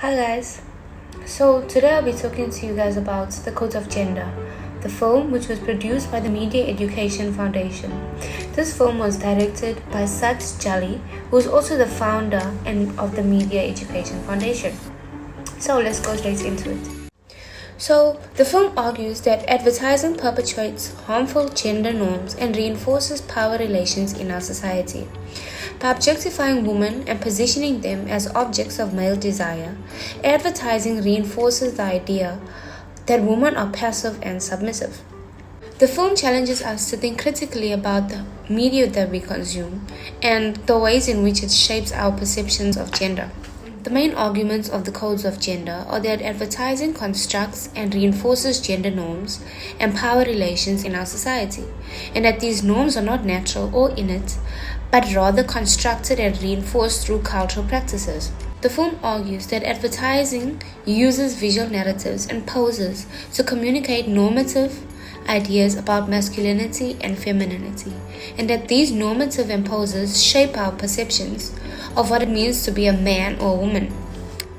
Hi guys. So today I'll be talking to you guys about The Codes of Gender, the film which was produced by the Media Education Foundation. This film was directed by Jhally, who is also the founder of the Media Education Foundation. So let's go straight into it. So, the film argues that advertising perpetuates harmful gender norms and reinforces power relations in our society. By objectifying women and positioning them as objects of male desire, advertising reinforces the idea that women are passive and submissive. The film challenges us to think critically about the media that we consume and the ways in which it shapes our perceptions of gender. The main arguments of the codes of gender are that advertising constructs and reinforces gender norms and power relations in our society, and that these norms are not natural or innate, but rather constructed and reinforced through cultural practices. The film argues that advertising uses visual narratives and poses to communicate normative ideas about masculinity and femininity, and that these normative imposes shape our perceptions of what it means to be a man or a woman.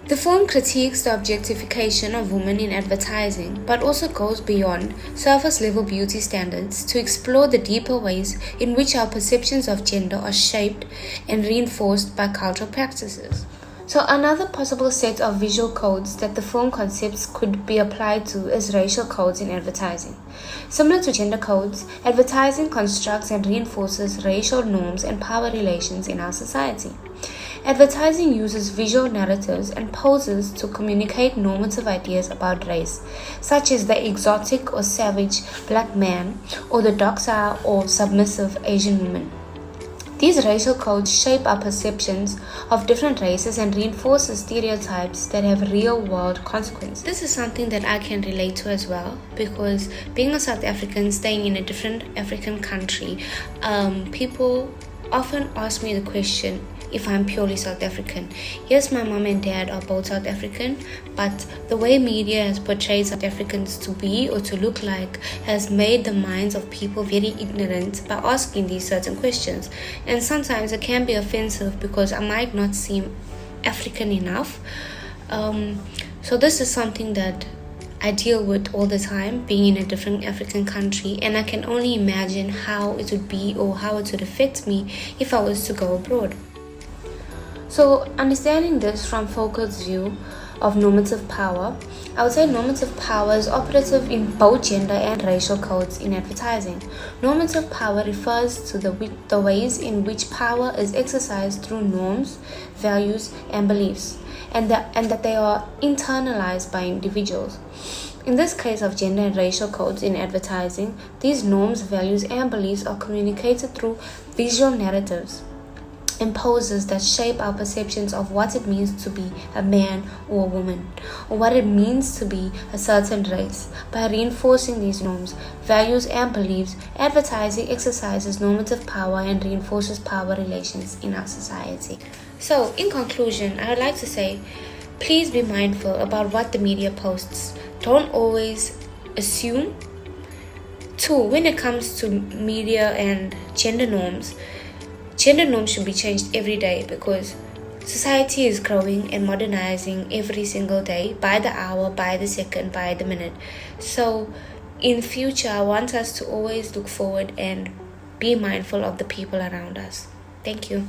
The film critiques the objectification of women in advertising, but also goes beyond surface-level beauty standards to explore the deeper ways in which our perceptions of gender are shaped and reinforced by cultural practices. So another possible set of visual codes that the film concepts could be applied to is racial codes in advertising. Similar to gender codes, advertising constructs and reinforces racial norms and power relations in our society. Advertising uses visual narratives and poses to communicate normative ideas about race, such as the exotic or savage black man or the docile or submissive Asian woman. These racial codes shape our perceptions of different races and reinforce stereotypes that have real-world consequences. This is something that I can relate to as well, because being a South African, staying in a different African country, people often ask me the question if I'm purely South African. Yes, my mom and dad are both South African, but the way media has portrayed South Africans to be or to look like has made the minds of people very ignorant by asking these certain questions. And sometimes it can be offensive because I might not seem African enough. So this is something that I deal with all the time, being in a different African country, and I can only imagine how it would be or how it would affect me if I was to go abroad. So, understanding this from Foucault's view of normative power, I would say normative power is operative in both gender and racial codes in advertising. Normative power refers to the ways in which power is exercised through norms, values, and beliefs, and that they are internalized by individuals. In this case of gender and racial codes in advertising, these norms, values, and beliefs are communicated through visual narratives and poses that shape our perceptions of what it means to be a man or a woman, or what it means to be a certain race. By reinforcing these norms, values, and beliefs, advertising exercises normative power and reinforces power relations in our society. So, in conclusion, I would like to say, please be mindful about what the media posts. Don't always assume. Two, when it comes to media and gender norms should be changed every day, because society is growing and modernizing every single day, by the hour, by the second, by the minute. So in future, I want us to always look forward and be mindful of the people around us. Thank you.